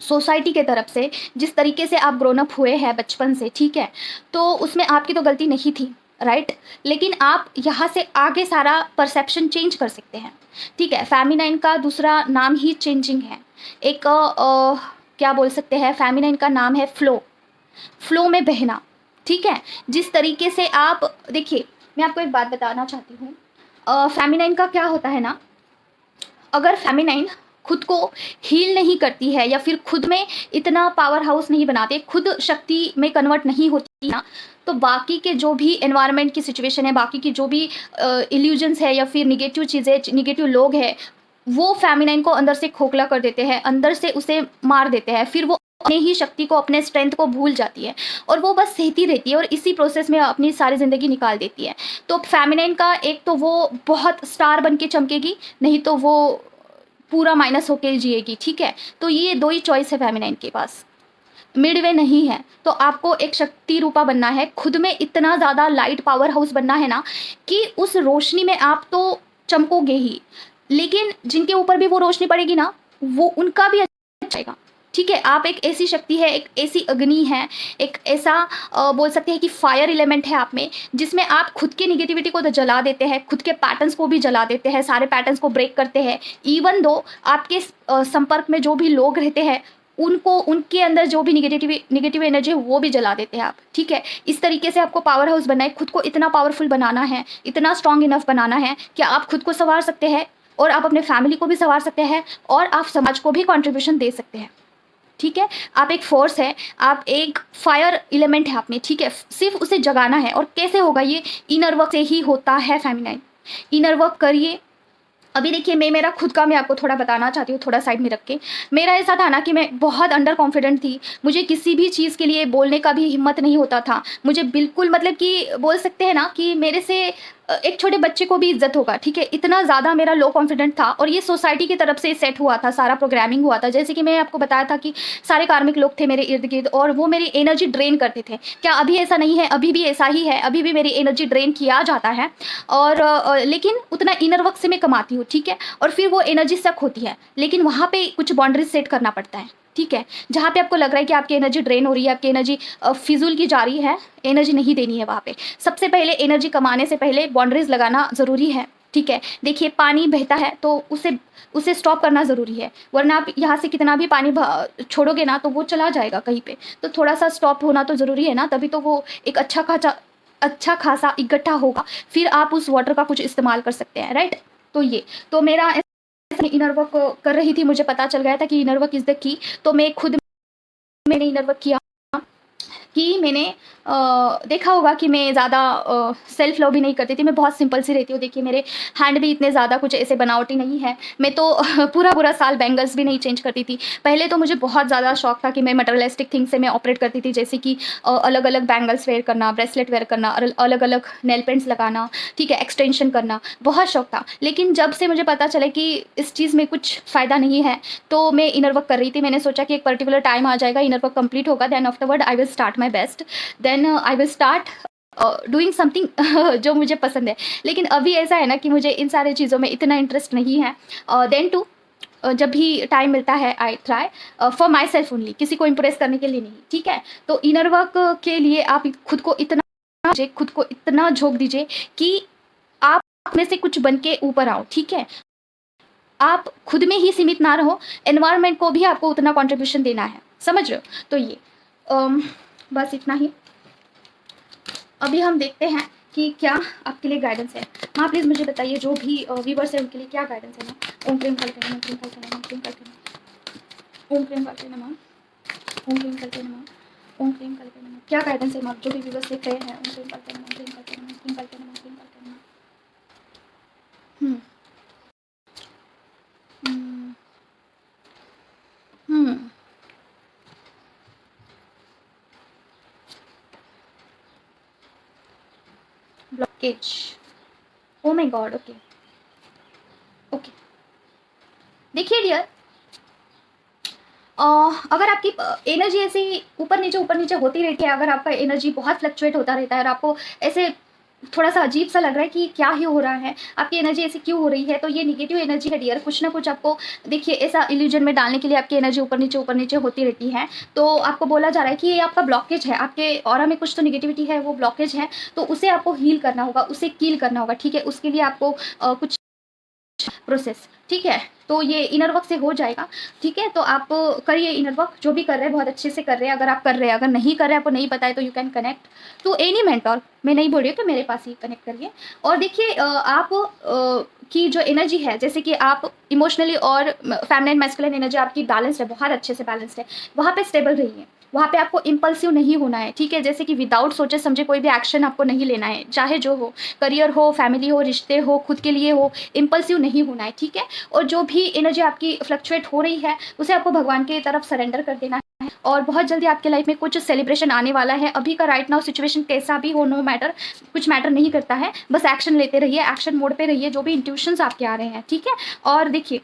सोसाइटी के तरफ से, जिस तरीके से आप ग्रोन अप हुए हैं बचपन से, ठीक है, तो उसमें आपकी तो गलती नहीं थी, राइट, लेकिन आप यहाँ से आगे सारा परसेप्शन चेंज कर सकते हैं, ठीक है। फेमिनाइन का दूसरा नाम ही चेंजिंग है। एक क्या बोल सकते हैं, फेमिनाइन का नाम है फ्लो, फ्लो में बहना, ठीक है। जिस तरीके से आप देखिए, मैं आपको एक बात बताना चाहती हूँ, फेमिनाइन का क्या होता है ना, अगर फेमिनाइन खुद को हील नहीं करती है या फिर खुद में इतना पावर हाउस नहीं बनाते, खुद शक्ति में कन्वर्ट नहीं होती ना, तो बाकी के जो भी एनवायरनमेंट की सिचुएशन है, बाकी की जो भी इल्यूजन्स है या फिर निगेटिव चीज़ें, निगेटिव लोग हैं, वो फेमिनाइन को अंदर से खोखला कर देते हैं, अंदर से उसे मार देते हैं। फिर वो अपने ही शक्ति को, अपने स्ट्रेंथ को भूल जाती है और वो बस सहती रहती है और इसी प्रोसेस में अपनी सारी ज़िंदगी निकाल देती है। तो फेमिनाइन का एक तो वो बहुत स्टार बन के चमकेगी, नहीं तो वो पूरा माइनस होके जिएगी, ठीक है। तो ये दो ही चॉइस है फेमिनाइन के पास, मिडवे नहीं है। तो आपको एक शक्ति रूपा बनना है, खुद में इतना ज़्यादा लाइट पावर हाउस बनना है ना कि उस रोशनी में आप तो चमकोगे ही, लेकिन जिनके ऊपर भी वो रोशनी पड़ेगी ना, वो उनका भी अच्छा जाएगा, ठीक है। आप एक ऐसी शक्ति है, एक ऐसी अग्नि है, एक ऐसा बोल सकते हैं कि फायर एलिमेंट है आप में, जिसमें आप खुद की निगेटिविटी को तो जला देते हैं, खुद के पैटर्न्स को भी जला देते हैं, सारे पैटर्न्स को ब्रेक करते हैं। इवन दो आपके संपर्क में जो भी लोग रहते हैं, उनको, उनके अंदर जो भी निगेटिव एनर्जी है वो भी जला देते हैं आप, ठीक है। इस तरीके से आपको पावर हाउस बनना है, खुद को इतना पावरफुल बनाना है, इतना स्ट्रांग इनफ बनाना है कि आप खुद को संवार सकते हैं और आप अपने फैमिली को भी संवार सकते हैं और आप समाज को भी कंट्रीब्यूशन दे सकते हैं, ठीक है। आप एक फोर्स है, आप एक फायर एलिमेंट है आप में, ठीक है। सिर्फ उसे जगाना है। और कैसे होगा ये? इनर वर्क से ही होता है फेमिनाइन। इनर वर्क करिए। अभी देखिए, मेरा खुद का मैं आपको थोड़ा बताना चाहती हूँ, थोड़ा साइड में रख के। मेरा ऐसा था ना कि मैं बहुत अंडर कॉन्फिडेंट थी, मुझे किसी भी चीज़ के लिए बोलने का भी हिम्मत नहीं होता था। मुझे बिल्कुल, मतलब कि बोल सकते हैं ना कि मेरे से एक छोटे बच्चे को भी इज्जत होगा, ठीक है। इतना ज़्यादा मेरा लो कॉन्फिडेंट था और ये सोसाइटी की तरफ से सेट हुआ था, सारा प्रोग्रामिंग हुआ था। जैसे कि मैं आपको बताया था कि सारे कार्मिक लोग थे मेरे इर्द गिर्द और वो मेरी एनर्जी ड्रेन करते थे। क्या अभी ऐसा नहीं है? अभी भी ऐसा ही है, अभी भी मेरी एनर्जी ड्रेन किया जाता है। और लेकिन उतना इनर वर्क से मैं कमाती हूँ, ठीक है। और फिर वो एनर्जी सक होती है, लेकिन वहाँ पे कुछ बाउंड्रीज सेट करना पड़ता है, ठीक है। जहाँ पे आपको लग रहा है कि आपकी एनर्जी ड्रेन हो रही है, आपकी एनर्जी फिजूल की जा रही है, एनर्जी नहीं देनी है वहाँ पे। सबसे पहले एनर्जी कमाने से पहले बाउंड्रीज लगाना ज़रूरी है, ठीक है। देखिए, पानी बहता है तो उसे स्टॉप करना ज़रूरी है, वरना आप यहाँ से कितना भी पानी छोड़ोगे ना तो वो चला जाएगा कहीं पे। तो थोड़ा सा स्टॉप होना तो ज़रूरी है ना, तभी तो वो एक अच्छा खासा इकट्ठा होगा, फिर आप उस वाटर का कुछ इस्तेमाल कर सकते हैं, राइट। तो ये तो मेरा इनर वर्क कर रही थी, मुझे पता चल गया था कि inner work is the key. तो मैंने इनर वर्क किया कि मैंने देखा होगा कि मैं ज़्यादा सेल्फ लव भी नहीं करती थी, मैं बहुत सिंपल सी रहती हूँ। देखिए, मेरे हैंड भी इतने ज़्यादा कुछ ऐसे बनावटी नहीं है। मैं तो पूरा साल बैंगल्स भी नहीं चेंज करती थी। पहले तो मुझे बहुत ज़्यादा शौक था कि मैं मटेरियलिस्टिक थिंग से मैं ऑपरेट करती थी, जैसे कि अलग अलग बैंगल्स वेयर करना, ब्रेसलेट वेयर करना, अलग अलग नेल पेंट्स लगाना, ठीक है, एक्सटेंशन करना, बहुत शौक था। लेकिन जब से मुझे पता चला कि इस चीज़ में कुछ फ़ायदा नहीं है, तो मैं इनर वर्क कर रही थी। मैंने सोचा कि एक पर्टिकुलर टाइम आ जाएगा, इनर वर्क कंप्लीट होगा, then afterward I will start my best, then I will start doing something जो मुझे पसंद है। लेकिन अभी ऐसा है ना कि मुझे इन सारी चीज़ों में इतना इंटरेस्ट नहीं है। देन टू जब भी टाइम मिलता है I try for my self only, किसी को इम्प्रेस करने के लिए नहीं, ठीक है। तो इनर वर्क के लिए आप खुद को इतना झोंक दीजिए कि आप में से कुछ बन के ऊपर आओ, ठीक है। आप खुद में ही सीमित ना रहो, एनवायरनमेंट को भी आपको उतना कंट्रीब्यूशन देना है, समझ रहे हो। तो ये बस इतना ही। अभी हम देखते हैं कि क्या आपके लिए गाइडेंस है। हाँ, प्लीज़ मुझे बताइए, जो भी व्यूवर्स है उनके लिए क्या गाइडेंस है ना। ओम क्रीम करते नमः, ओम क्रीम करते नमः, ओम क्रीम करते नमः, ओम क्रीम करते नमः, ओम क्रीम करते नमः, ओम क्रीम करते नमः। क्या गाइडेंस है जो भी व्यूवर्स देख रहे हैं? ओम क्रीम करते नमः, ओम क्रीम करते नमः, ओम क्रीम करते नमः, ओम क्रीम करते नमः। Blockage, O my God, okay okay. देखिए डियर, अगर आपकी एनर्जी ऐसे ही ऊपर नीचे होती रहती है, अगर आपका एनर्जी बहुत फ्लक्चुएट होता रहता है और आपको ऐसे थोड़ा सा अजीब सा लग रहा है कि क्या ही हो रहा है, आपकी एनर्जी ऐसी क्यों हो रही है, तो ये निगेटिव एनर्जी है डियर। कुछ ना कुछ आपको, देखिए, ऐसा इल्यूजन में डालने के लिए आपकी एनर्जी ऊपर नीचे होती रहती है। तो आपको बोला जा रहा है कि ये आपका ब्लॉकेज है, आपके ऑरा में कुछ तो निगेटिविटी है, वो ब्लॉकेज है, तो उसे आपको हील करना होगा, उसे कील करना होगा, ठीक है। उसके लिए आपको कुछ प्रोसेस, ठीक है। तो ये इनर वर्क से हो जाएगा, ठीक है। तो आप करिए इनर वर्क, जो भी कर रहे हैं बहुत अच्छे से कर रहे हैं। अगर आप कर रहे हैं, अगर नहीं कर रहे हैं, आपको नहीं पता है, तो you can connect to any mentor. मैं नहीं बोल रही हूँ, तो मेरे पास ही कनेक्ट करिए। और देखिए, आप कि जो एनर्जी है, जैसे कि आप इमोशनली और फेमिनिन मैस्कुलिन एनर्जी आपकी बैलेंस्ड है, बहुत अच्छे से बैलेंस्ड है, वहाँ पे स्टेबल रहिए। वहाँ पे आपको इम्पल्सिव नहीं होना है, ठीक है। जैसे कि विदाउट सोचे समझे कोई भी एक्शन आपको नहीं लेना है, चाहे जो हो, करियर हो, फैमिली हो, रिश्ते हो, खुद के लिए हो, इम्पल्सिव नहीं होना है, ठीक है। और जो भी एनर्जी आपकी फ्लक्चुएट हो रही है उसे आपको भगवान की तरफ सरेंडर कर देना है। और बहुत जल्दी आपके लाइफ में कुछ सेलिब्रेशन आने वाला है। अभी का राइट नाउ सिचुएशन कैसा भी हो, नो मैटर, कुछ मैटर नहीं करता है, बस एक्शन लेते रहिए, एक्शन मोड पे रहिए, जो भी इंट्यूशंस आपके आ रहे हैं, ठीक है। और देखिए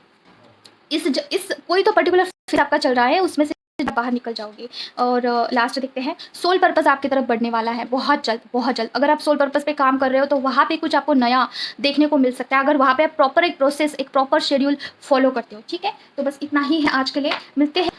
इस कोई तो पर्टिकुलर फेज आपका चल रहा है, उसमें से बाहर निकल जाओगे। और लास्ट देखते हैं, सोल पर्पस आपकी तरफ बढ़ने वाला है बहुत जल्द, बहुत जल्द। अगर आप सोल पर्पस पे काम कर रहे हो तो वहाँ पे कुछ आपको नया देखने को मिल सकता है, अगर वहाँ पे आप प्रॉपर एक प्रोसेस, एक प्रॉपर शेड्यूल फॉलो करते हो, ठीक है। तो बस इतना ही है आज के लिए, मिलते हैं।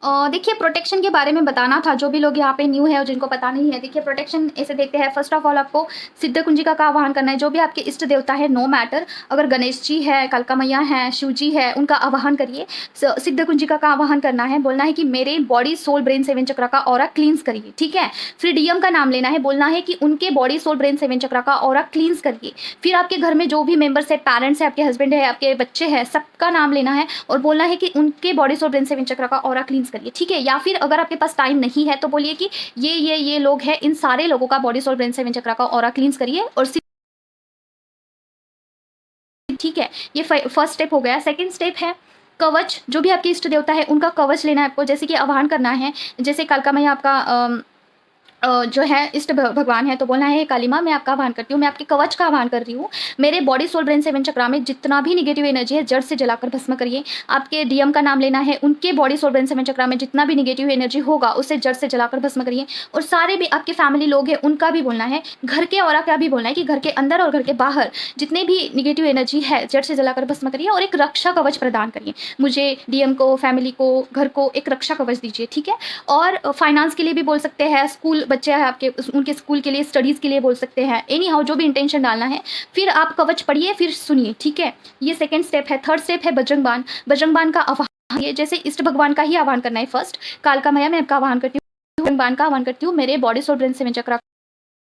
देखिए प्रोटेक्शन के बारे में बताना था, जो भी लोग यहाँ पे न्यू है और जिनको पता नहीं है। देखिए प्रोटेक्शन ऐसे देखते हैं, फर्स्ट ऑफ ऑल आपको सिद्ध कुंजिका का आवाहन करना है। जो भी आपके इष्ट देवता है, नो मैटर, अगर गणेश जी है, कालका मैया है, शिव जी है, उनका आवाहन करिए। सिद्ध कुंजिका का आवाहन करना है, बोलना है कि मेरे बॉडी सोल ब्रेन सेवन चक्र का ऑरा क्लींस करिए, ठीक है। फिर डीएम का नाम लेना है, बोलना है कि उनके बॉडी सोल ब्रेन सेवन चक्र का ऑरा क्लींस करिए। फिर आपके घर में जो भी मेंबर्स है, पेरेंट्स है, आपके हस्बैंड है, आपके बच्चे हैं, सबका नाम लेना है और बोलना है कि उनके बॉडी सोल ब्रेन सेवन चक्र का ऑरा क्लींस करिए, ठीक है। या फिर अगर आपके पास टाइम नहीं है तो बोलिए कि ये लोग हैं, इन सारे लोगों का बॉडी सोल ब्रेन सेवन चक्र का ऑरा क्लींस करिए। और ठीक है, ये फर्स्ट स्टेप हो गया। सेकंड स्टेप है कवच। जो भी आपके इष्ट देवता है उनका कवच लेना है आपको, जैसे कि आह्वान करना है। जैसे कालका मैया आपका जो है इष्ट भगवान है, तो बोलना है काली माँ मैं आपका आह्वान करती हूँ, मैं आपके कवच का आह्वान कर रही हूँ। मेरे बॉडी सोल ब्रेन सेवन चक्रा में जितना भी निगेटिव एनर्जी है जड़ से जलाकर भस्म करिए। आपके डीएम का नाम लेना है, उनके बॉडी सोल ब्रेन सेवन चक्रा में जितना भी निगेटिव एनर्जी होगा उसे जड़ से जलाकर भस्म करिए। और सारे भी आपके फैमिली लोग हैं उनका भी बोलना है, घर के औरा का भी बोलना है कि घर के अंदर और घर के बाहर जितने भी निगेटिव एनर्जी है जड़ से जलाकर भस्म करिए। और एक रक्षा कवच प्रदान करिए, मुझे डीएम को, फैमिली को, घर को एक रक्षा कवच दीजिए, ठीक है। और फाइनेंस के लिए भी बोल सकते हैं, स्कूल बच्चे हैं आपके, उनके स्कूल के लिए, स्टडीज़ के लिए बोल सकते हैं, एनी हाउ जो भी इंटेंशन डालना है। फिर आप कवच पढ़िए, फिर सुनिए, ठीक है। ये सेकंड स्टेप है। थर्ड स्टेप है बजरंग बाण। बजरंग बाण का आह्वान, ये जैसे इष्ट भगवान का ही आह्वान करना है। फर्स्ट कालका मैया मैं आपका आह्वान करती हूँ, बजरंग बाण का आह्वान करती हूँ, मेरे बॉडी सोल ब्रेन सेवन चक्र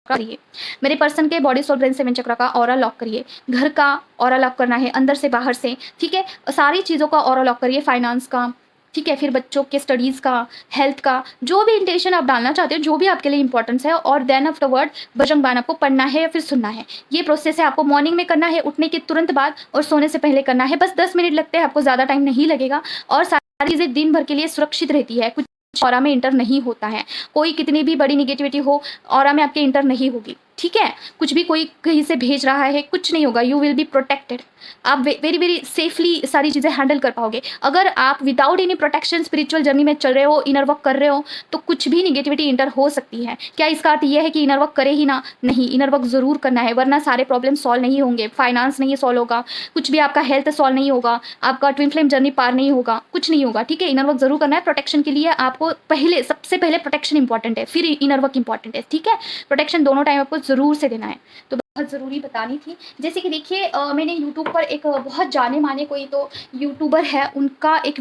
करिए। मेरे पर्सन के बॉडी सोल ब्रेन सेवन चक्र का ऑरा लॉक करिए। घर का ऑरा लॉक करना है, अंदर से बाहर से, ठीक है। सारी चीज़ों का ऑरा लॉक करिए, फाइनेंस का, ठीक है। फिर बच्चों के स्टडीज़ का, हेल्थ का, जो भी इंटेंशन आप डालना चाहते हो, जो भी आपके लिए इंपॉर्टेंस है। और देन आफ्टरवर्ड बजरंग बाण आपको पढ़ना है या फिर सुनना है। ये प्रोसेस है, आपको मॉर्निंग में करना है, उठने के तुरंत बाद, और सोने से पहले करना है। बस 10 मिनट लगते हैं, आपको ज़्यादा टाइम नहीं लगेगा। और सारी चीज़ें दिन भर के लिए सुरक्षित रहती है, कुछ ऑरा में इंटर नहीं होता है। कोई कितनी भी बड़ी निगेटिविटी हो, ऑरा में आपके इंटर नहीं होगी, ठीक है। कुछ भी कोई कहीं से भेज रहा है, कुछ नहीं होगा, यू विल बी प्रोटेक्टेड। आप वेरी वेरी सेफली सारी चीज़ें हैंडल कर पाओगे। अगर आप without any protection spiritual journey में चल रहे हो, इनर वर्क कर रहे हो, तो कुछ भी निगेटिविटी इंटर हो सकती है। क्या इसका अर्थ ये है कि इनर वर्क करे ही ना? नहीं, इनर वर्क ज़रूर करना है, वरना सारे प्रॉब्लम सॉल्व नहीं होंगे। फाइनेंस नहीं सॉल्व होगा, कुछ भी आपका हेल्थ सॉल्व नहीं होगा, आपका ट्विन फ्लेम जर्नी पार नहीं होगा, कुछ नहीं होगा, ठीक है। इनर वर्क जरूर करना है। प्रोटेक्शन के लिए आपको पहले, सबसे पहले प्रोटेक्शन इंपॉर्टेंट है, फिर इनर वर्क इंपॉर्टेंट है, ठीक है। प्रोटेक्शन दोनों टाइम आपको ज़रूर से देना है, तो बहुत ज़रूरी बतानी थी। जैसे कि देखिए मैंने यूट्यूब पर एक बहुत जाने माने कोई तो यूट्यूबर है, उनका एक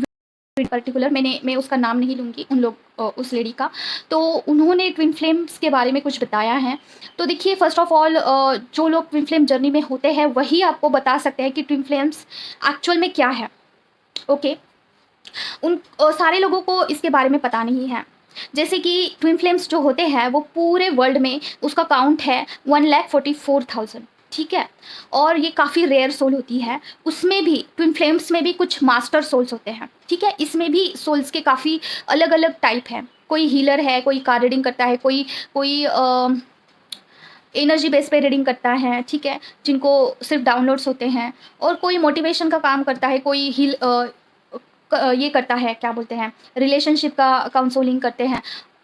पर्टिकुलर, मैं उसका नाम नहीं लूँगी, उन लोग उस लेडी का, तो उन्होंने ट्विन फ्लेम्स के बारे में कुछ बताया है। तो देखिए फर्स्ट ऑफ ऑल जो लोग ट्विन फ्लेम जर्नी में होते हैं वही आपको बता सकते हैं कि ट्विन फ्लेम्स एक्चुअल में क्या है, ओके। उन सारे लोगों को इसके बारे में पता नहीं है। जैसे कि ट्विन फ्लेम्स जो होते हैं वो पूरे वर्ल्ड में उसका काउंट है 1,44,000, ठीक है। और ये काफ़ी रेयर सोल होती है। उसमें भी ट्विन फ्लेम्स में भी कुछ मास्टर सोल्स होते हैं, ठीक है। इसमें भी सोल्स के काफ़ी अलग अलग टाइप हैं। कोई हीलर है, कोई कार रीडिंग करता है, कोई एनर्जी बेस पे रीडिंग करता है, ठीक है, जिनको सिर्फ डाउनलोड्स होते हैं। और कोई मोटिवेशन का काम करता है, कोई ये करता है, क्या बोलते हैं, रिलेशनशिप का काउंसलिंग करते हैं।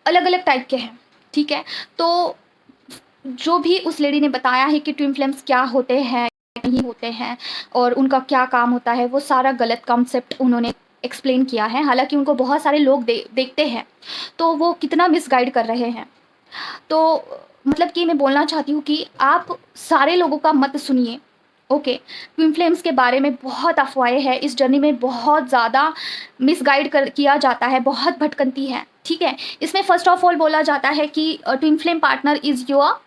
अलग अलग टाइप के हैं, ठीक है। तो जो भी उस लेडी ने बताया है कि ट्विन फ्लेम्स क्या होते हैं, नहीं होते हैं, और उनका क्या काम होता है, वो सारा गलत कॉन्सेप्ट उन्होंने एक्सप्लेन किया है। हालांकि उनको बहुत सारे लोग देखते हैं, तो वो कितना मिसगाइड कर रहे हैं। तो मतलब कि मैं बोलना चाहती हूँ कि आप सारे लोगों का मत सुनिए, ओके। ट्विन फ्लेम्स के बारे में बहुत अफवाहें हैं, इस जर्नी में बहुत ज़्यादा मिसगाइड किया जाता है, बहुत भटकंती है, ठीक है। इसमें फर्स्ट ऑफ ऑल बोला जाता है कि twin flame partner is your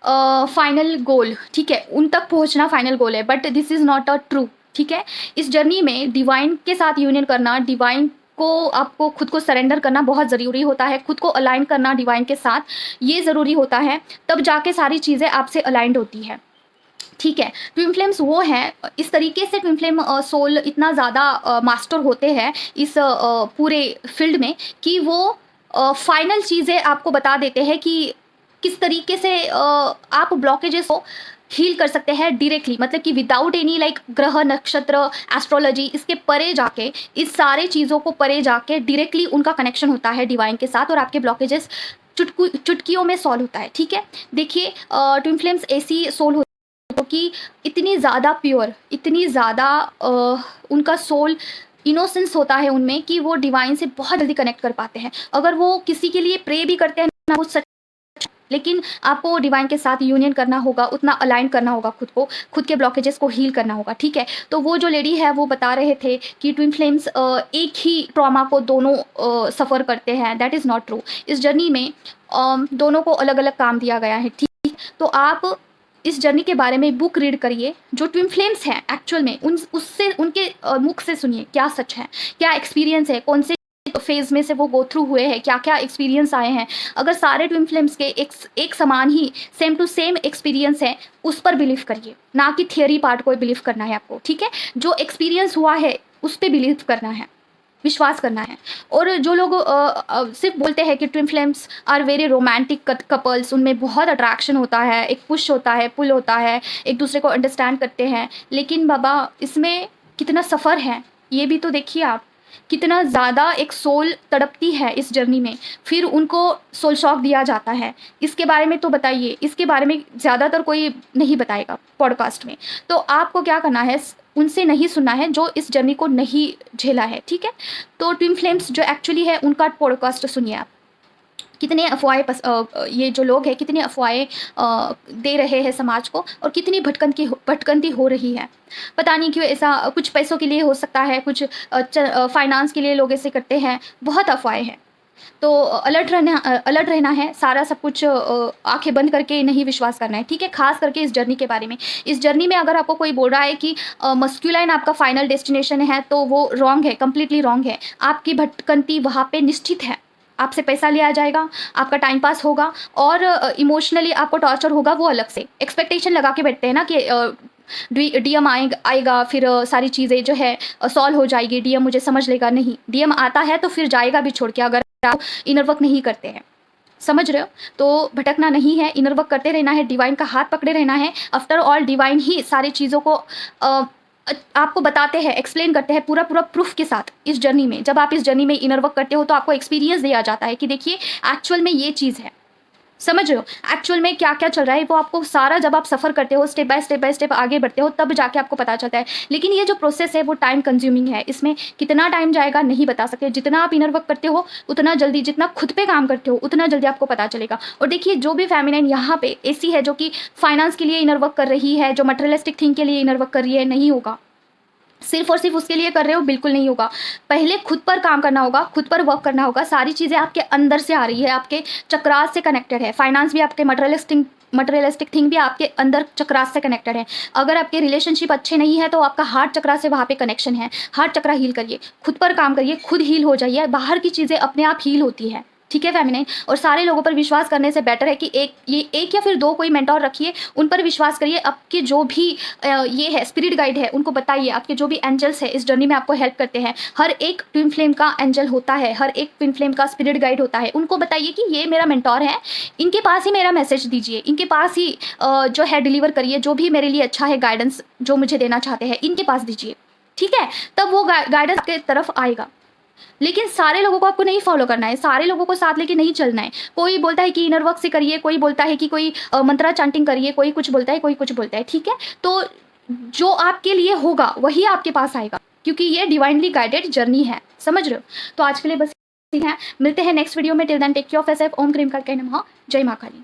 final goal, ठीक है, उन तक पहुंचना फाइनल गोल है, but this is not a true, ठीक है। इस जर्नी में डिवाइन के साथ यूनियन करना, डिवाइन को आपको खुद को सरेंडर करना बहुत ज़रूरी होता है, खुद को अलाइन करना डिवाइन के साथ ये ज़रूरी होता है, तब जाके सारी चीज़ें आपसे अलाइंड होती है, ठीक है। ट्विन फ्लेम्स वो हैं, इस तरीके से ट्विन फ्लेम सोल इतना ज़्यादा मास्टर होते हैं इस पूरे फील्ड में कि वो फाइनल चीज़ें आपको बता देते हैं कि किस तरीके से आप ब्लॉकेजेस को हील कर सकते हैं डायरेक्टली, मतलब कि विदाउट एनी लाइक ग्रह नक्षत्र एस्ट्रोलॉजी, इसके परे जाके, इस सारे चीज़ों को परे जाके डायरेक्टली उनका कनेक्शन होता है डिवाइन के साथ और आपके ब्लॉकेजेस चुटकियों में सॉल्व होता है, ठीक है। देखिए ट्विन फ्लेम्स ऐसी सोल कि इतनी ज़्यादा प्योर, इतनी ज़्यादा उनका सोल इनोसेंस होता है उनमें कि वो डिवाइन से बहुत जल्दी कनेक्ट कर पाते हैं। अगर वो किसी के लिए प्रे भी करते हैं ना, वो सच, लेकिन आपको डिवाइन के साथ यूनियन करना होगा, उतना अलाइन करना होगा खुद को, खुद के ब्लॉकेजेस को हील करना होगा, ठीक है। तो वो जो लेडी है वो बता रहे थे कि ट्विन फ्लेम्स एक ही ट्रॉमा को दोनों सफ़र करते हैं, दैट इज़ नॉट ट्रू। इस जर्नी में दोनों को अलग अलग काम दिया गया है, ठीक। तो आप इस जर्नी के बारे में बुक रीड करिए, जो ट्विन फ्लेम्स हैं एक्चुअल में उससे उनके मुख से सुनिए क्या सच है, क्या एक्सपीरियंस है, कौन से फेज में से वो गो थ्रू हुए हैं, क्या क्या एक्सपीरियंस आए हैं। अगर सारे ट्विन फ्लेम्स के एक समान ही सेम टू सेम एक्सपीरियंस है, उस पर बिलीव करिए, ना कि थियोरी पार्ट को बिलीव करना है आपको, ठीक है। जो एक्सपीरियंस हुआ है उस पर बिलीव करना है, विश्वास करना है। और जो लोग सिर्फ बोलते हैं कि twin flames are very romantic couples, उनमें बहुत अट्रैक्शन होता है, एक पुश होता है, पुल होता है, एक दूसरे को अंडरस्टैंड करते हैं, लेकिन बाबा इसमें कितना सफ़र है ये भी तो देखिए आप, कितना ज़्यादा एक सोल तड़पती है इस जर्नी में, फिर उनको सोल शॉक दिया जाता है। इसके बारे में तो बताइए, इसके बारे में ज़्यादातर कोई नहीं बताएगा पॉडकास्ट में, तो आपको क्या करना है, उनसे नहीं सुनना है जो इस जर्नी को नहीं झेला है, ठीक है। तो ट्विन फ्लेम्स जो एक्चुअली है उनका पॉडकास्ट सुनिए आप, कितने अफवाहें ये जो लोग हैं कितनी अफवाहें दे रहे हैं समाज को, और कितनी भटकंती हो रही है। पता नहीं क्यों ऐसा, कुछ पैसों के लिए हो सकता है, कुछ फाइनेंस के लिए लोग ऐसे करते हैं, बहुत अफवाहें हैं। तो अलर्ट रहना है, सारा सब कुछ आंखें बंद करके नहीं विश्वास करना है, ठीक है। खास करके इस जर्नी के बारे में, इस जर्नी में अगर आपको कोई बोल रहा है कि मस्कुलाइन आपका फाइनल डेस्टिनेशन है, तो वो रॉन्ग है, कम्प्लीटली रॉन्ग है। आपकी भटकंती वहाँ पे निश्चित है, आपसे पैसा लिया जाएगा, आपका टाइम पास होगा, और इमोशनली आपको टॉर्चर होगा, वो अलग से। एक्सपेक्टेशन लगा के बैठते हैं ना कि डीएम आएगा, फिर सारी चीज़ें जो है सॉल्व हो जाएगी, डीएम मुझे समझ लेगा, नहीं, डीएम आता है तो फिर जाएगा भी छोड़ के, अगर आप इनर वर्क नहीं करते हैं, समझ रहे हो। तो भटकना नहीं है, इनर वर्क करते रहना है, डिवाइन का हाथ पकड़े रहना है। आफ्टर ऑल डिवाइन ही सारी चीज़ों को आपको बताते हैं, एक्सप्लेन करते हैं पूरा प्रूफ के साथ इस जर्नी में। जब आप इस जर्नी में इनर वर्क करते हो तो आपको एक्सपीरियंस दिया जाता है कि देखिए एक्चुअल में ये चीज़ है, समझ रहे हो, एक्चुअल में क्या क्या चल रहा है, वो आपको सारा, जब आप सफ़र करते हो, स्टेप बाय स्टेप आगे बढ़ते हो, तब जाके आपको पता चलता है। लेकिन ये जो प्रोसेस है वो टाइम कंज्यूमिंग है, इसमें कितना टाइम जाएगा नहीं बता सकते। जितना आप इनर वर्क करते हो उतना जल्दी, जितना खुद पे काम करते हो उतना जल्दी आपको पता चलेगा। और देखिए जो भी फेमिनाइन यहाँ पे ऐसी है जो कि फाइनेंस के लिए इनर वर्क कर रही है, जो मटेरियलिस्टिक थिंग के लिए इनर वर्क कर रही है, नहीं होगा। सिर्फ और सिर्फ उसके लिए कर रहे हो, बिल्कुल नहीं होगा। पहले खुद पर काम करना होगा, खुद पर वर्क करना होगा। सारी चीज़ें आपके अंदर से आ रही है, आपके चक्रास से कनेक्टेड है। फाइनेंस भी आपके मटेरियलिस्टिक थिंग भी आपके अंदर चक्रास से कनेक्टेड है। अगर आपके रिलेशनशिप अच्छे नहीं है तो आपका हार्ट चक्रा से वहाँ पे कनेक्शन है। हार्ट चक्रा हील करिए, खुद पर काम करिए, खुद हील हो जाइए, बाहर की चीज़ें अपने आप हील होती है, ठीक है फेमिनाइन। और सारे लोगों पर विश्वास करने से बेटर है कि एक या फिर दो कोई मेंटोर रखिए, उन पर विश्वास करिए। आपके जो भी ये है स्पिरिट गाइड है उनको बताइए, आपके जो भी एंजल्स है इस जर्नी में आपको हेल्प करते हैं। हर एक ट्विन फ्लेम का एंजल होता है, हर एक ट्विन फ्लेम का स्पिरिट गाइड होता है। उनको बताइए कि ये मेरा मेंटोर है, इनके पास ही मेरा मैसेज दीजिए, इनके पास ही जो है डिलीवर करिए, जो भी मेरे लिए अच्छा है, गाइडेंस जो मुझे देना चाहते हैं इनके पास दीजिए, ठीक है। तब वो गाइडेंस आपके तरफ आएगा। लेकिन सारे लोगों को आपको नहीं फॉलो करना है, सारे लोगों को साथ लेके नहीं चलना है। कोई बोलता है कि इनर वर्क से करिए, कोई बोलता है कि कोई मंत्रा चांटिंग करिए, कोई कुछ बोलता है, कोई कुछ बोलता है, ठीक है। तो जो आपके लिए होगा वही आपके पास आएगा, क्योंकि ये डिवाइनली गाइडेड जर्नी है, समझ रहे हो। तो आज के लिए बस है, मिलते हैं नेक्स्ट वीडियो में। Till then take care of yourself. ओम क्रीम करके नमः। जय मां काली।